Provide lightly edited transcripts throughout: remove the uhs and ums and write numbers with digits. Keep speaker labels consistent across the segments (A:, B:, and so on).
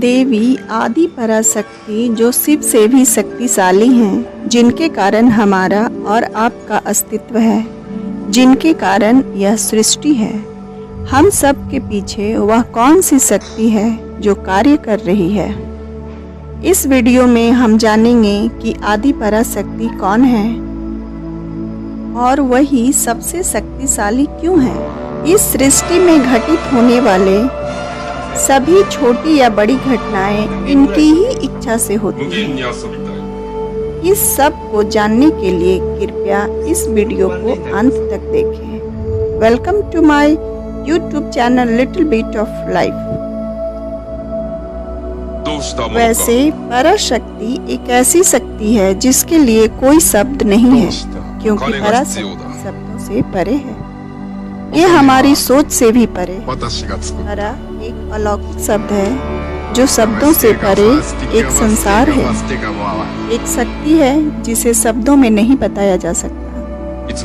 A: देवी आदि पराशक्ति जो शिव से भी शक्तिशाली हैं, जिनके कारण हमारा और आपका अस्तित्व है, जिनके कारण यह सृष्टि है। हम सब के पीछे वह कौन सी शक्ति है जो कार्य कर रही है। इस वीडियो में हम जानेंगे कि आदि पराशक्ति कौन है और वही सबसे शक्तिशाली क्यों है। इस सृष्टि में घटित होने वाले सभी छोटी या बड़ी घटनाएं इनकी ही इच्छा से होती हैं। इस सब को जानने के लिए कृपया इस वीडियो को अंत तक देखें। Welcome to my YouTube channel little bit of life. वैसे पराशक्ति एक ऐसी शक्ति है जिसके लिए कोई शब्द नहीं है, क्योंकि पराशक्ति शब्दों से परे है। ये हमारी सोच से भी परे है। परा एक अलौकिक शब्द है जो शब्दों से परे एक संसार है, एक शक्ति है जिसे शब्दों में नहीं बताया जा सकता,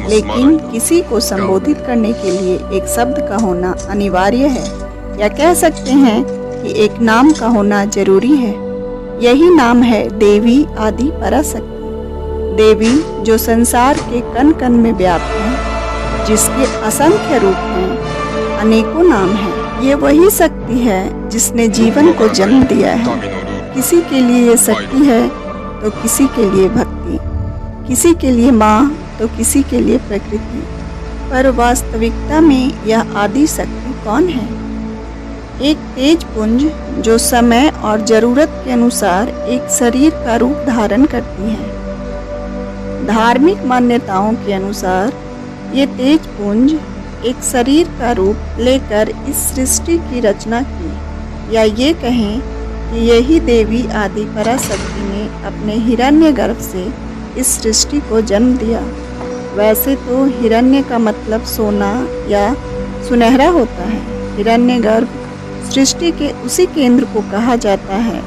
A: लेकिन किसी को संबोधित करने के लिए एक शब्द का होना अनिवार्य है, या कह सकते हैं कि एक नाम का होना जरूरी है। यही नाम है देवी आदि पराशक्ति। देवी जो संसार के कण कण में व्याप्त है, जिसके असंख्य रूप हैं, अनेकों नाम हैं। ये वही शक्ति है जिसने जीवन को जन्म दिया है। किसी के लिए ये शक्ति है तो किसी के लिए भक्ति, किसी के लिए माँ तो किसी के लिए प्रकृति। पर वास्तविकता में यह आदि शक्ति कौन है? एक तेज पुंज जो समय और जरूरत के अनुसार एक शरीर का रूप धारण करती है। धार्मिक मान्यताओं के अनुसार ये तेज पुंज एक शरीर का रूप लेकर इस सृष्टि की रचना की, या ये कहें कि यही देवी आदि पराशक्ति ने अपने हिरण्यगर्भ से इस सृष्टि को जन्म दिया। वैसे तो हिरण्य का मतलब सोना या सुनहरा होता है। हिरण्यगर्भ सृष्टि के उसी केंद्र को कहा जाता है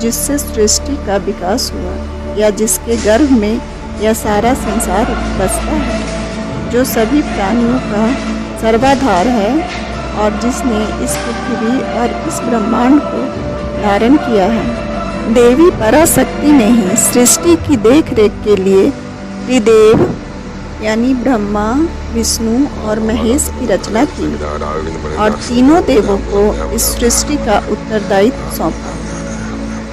A: जिससे सृष्टि का विकास हुआ, या जिसके गर्भ में यह सारा संसार बसता है, जो सभी प्राणियों का सर्वाधार है और जिसने इस पृथ्वी और इस ब्रह्मांड को धारण किया है। देवी पराशक्ति ने ही सृष्टि की देखरेख के लिए त्रिदेव यानी ब्रह्मा, विष्णु और महेश की रचना की और तीनों देवों को इस सृष्टि का उत्तरदायित्व सौंपा।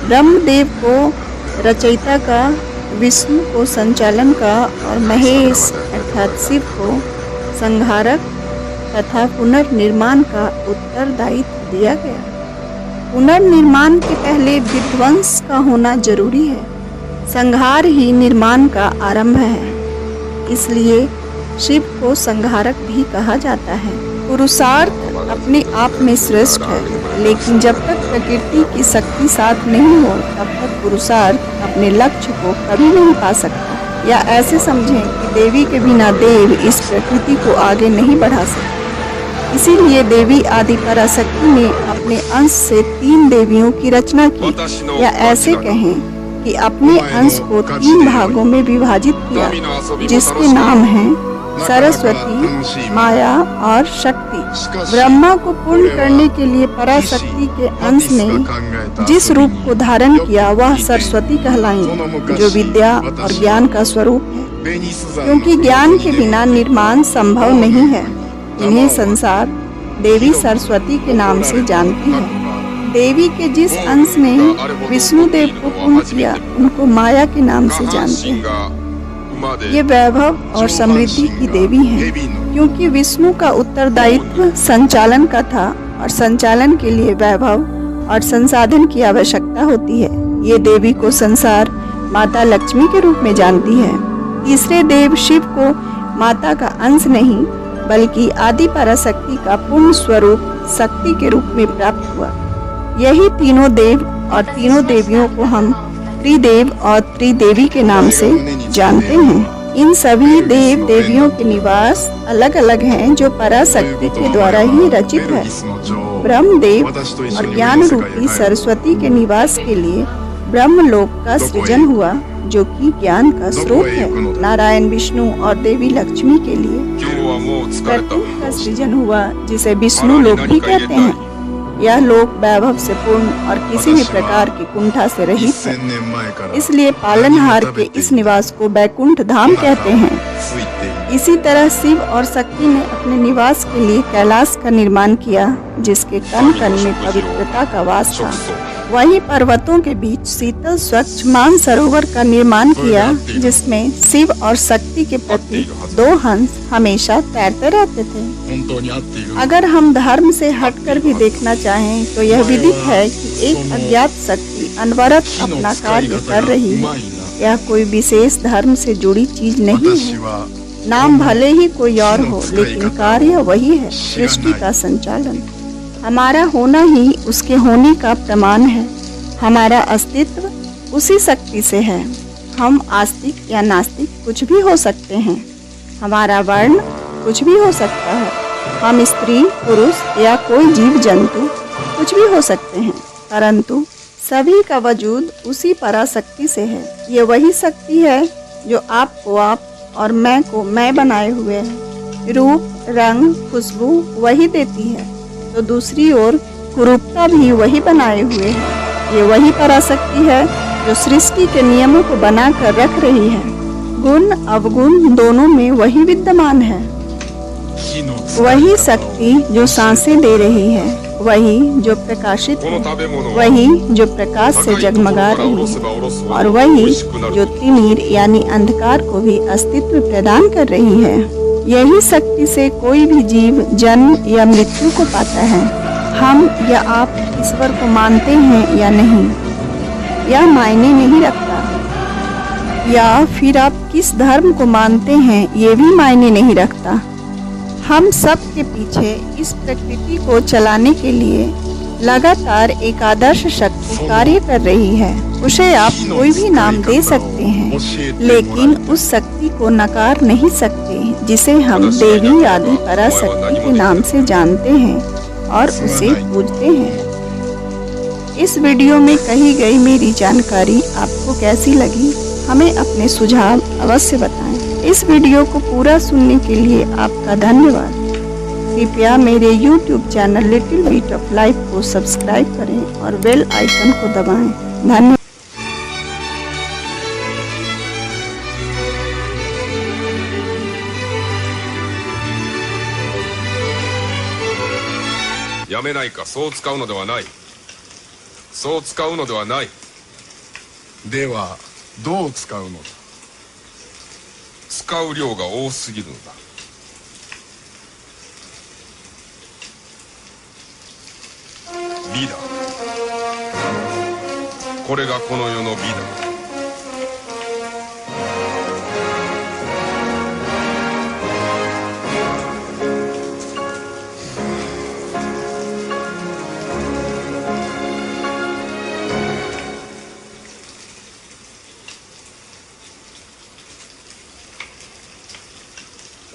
A: ब्रह्मदेव को रचयिता का, विष्णु को संचालन का और महेश अर्थात शिव को संहारक तथा पुनर्निर्माण का उत्तरदायित्व दिया गया। पुनर्निर्माण के पहले विध्वंस का होना जरूरी है। संहार ही निर्माण का आरंभ है, इसलिए शिव को संहारक भी कहा जाता है। पुरुषार्थ अपने आप में श्रेष्ठ है, लेकिन जब तक प्रकृति की शक्ति साथ नहीं हो तब तक पुरुषार्थ अपने लक्ष्य को कभी नहीं पा सकता। या ऐसे समझें कि देवी के बिना देव इस प्रकृति को आगे नहीं बढ़ा सकते। इसीलिए देवी आदि पराशक्ति ने अपने अंश से 3 देवियों की रचना की, या ऐसे कहें कि अपने अंश को 3 भागों में विभाजित किया, जिसके नाम हैं सरस्वती, माया और शक्ति। ब्रह्मा को पूर्ण करने के लिए पराशक्ति के अंश ने जिस रूप को धारण किया वह सरस्वती कहलाएंगे, जो विद्या और ज्ञान का स्वरूप है, क्योंकि ज्ञान के बिना निर्माण संभव नहीं है। इन्हें संसार देवी सरस्वती के नाम से जानते हैं। देवी के जिस अंश ने विष्णु देव को पूर्ण किया उनको माया के नाम से जानते हैं। ये वैभव और समृद्धि की देवी हैं, क्योंकि विष्णु का उत्तरदायित्व संचालन का था और संचालन के लिए वैभव और संसाधन की आवश्यकता होती है। ये देवी को संसार माता लक्ष्मी के रूप में जानती है। तीसरे देव शिव को माता का अंश नहीं बल्कि आदि पराशक्ति का पूर्ण स्वरूप शक्ति के रूप में प्राप्त हुआ। यही तीनों देव और तीनों देवियों को हम त्रिदेव और त्रिदेवी के नाम से जानते हैं। इन सभी देव देवियों के निवास अलग अलग हैं जो पराशक्ति के द्वारा ही रचित है। ब्रह्मदेव और ज्ञान रूपी सरस्वती के निवास के लिए ब्रह्मलोक का सृजन हुआ जो कि ज्ञान का स्रोत है। नारायण विष्णु और देवी लक्ष्मी के लिए प्रकृति का सृजन हुआ जिसे विष्णु लोक भी कहते हैं। यह लोक वैभव से पूर्ण और किसी भी प्रकार की कुंठा से रहित है, इसलिए पालनहार के इस निवास को बैकुंठ धाम कहते हैं। इसी तरह शिव और शक्ति ने अपने निवास के लिए कैलाश का निर्माण किया जिसके कण कण में पवित्रता का वास था। वहीं पर्वतों के बीच शीतल स्वच्छ मानसरोवर का निर्माण किया जिसमें शिव और शक्ति के प्रति दो हंस हमेशा तैरते रहते थे। अगर हम धर्म से हटकर भी देखना चाहें तो यह विदित है कि एक अज्ञात शक्ति अनवरत अपना कार्य कर रही है। यह कोई विशेष धर्म से जुड़ी चीज नहीं है। नाम भले ही कोई और हो लेकिन कार्य वही है, सृष्टि का संचालन। हमारा होना ही उसके होने का प्रमाण है। हमारा अस्तित्व उसी शक्ति से है। हम आस्तिक या नास्तिक कुछ भी हो सकते हैं। हमारा वर्ण कुछ भी हो सकता है। हम स्त्री पुरुष या कोई जीव जंतु कुछ भी हो सकते हैं, परंतु सभी का वजूद उसी पराशक्ति से है। ये वही शक्ति है जो आपको आप और मैं को मैं बनाए हुए है। रूप रंग खुशबू वही देती है तो दूसरी ओर कुरूपता भी वही बनाए हुए है। ये वही पराशक्ति है जो सृष्टि के नियमों को बनाकर रख रही है। गुण अवगुण दोनों में वही विद्यमान है। वही शक्ति जो सांसें दे रही है, वही जो प्रकाशित है, वही जो प्रकाश से जगमगा रही है और वही जो तिमिर यानी अंधकार को भी अस्तित्व प्रदान कर रही है। यही शक्ति से कोई भी जीव जन्म या मृत्यु को पाता है। हम या आप ईश्वर को मानते हैं या नहीं, यह मायने नहीं रखता। या फिर आप किस धर्म को मानते हैं ये भी मायने नहीं रखता। हम सब के पीछे इस प्रकृति को चलाने के लिए लगातार एक आदर्श शक्ति कार्य कर रही है। उसे आप कोई भी नाम दे सकते हैं, लेकिन उस शक्ति को नकार नहीं सकते जिसे हम देवी आदि पराशक्ति के नाम से जानते हैं और उसे पूजते हैं। इस वीडियो में कही गई मेरी जानकारी आपको कैसी लगी, हमें अपने सुझाव अवश्य बताएं। इस वीडियो को पूरा सुनने के लिए आपका धन्यवाद। कृपया मेरे YouTube channel little bit of life को सब्सक्राइब करें और बेल आइकन को दबाएं। धन्यवाद।
B: やめないか。そう使うのではない。そう使うのではない。
C: ではどう使うのだ。
B: 使う量が多すぎるのだ。美だ。これがこの世の美だ。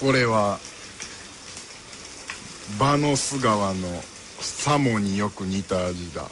C: これはバノス川のサモによく似た味だ。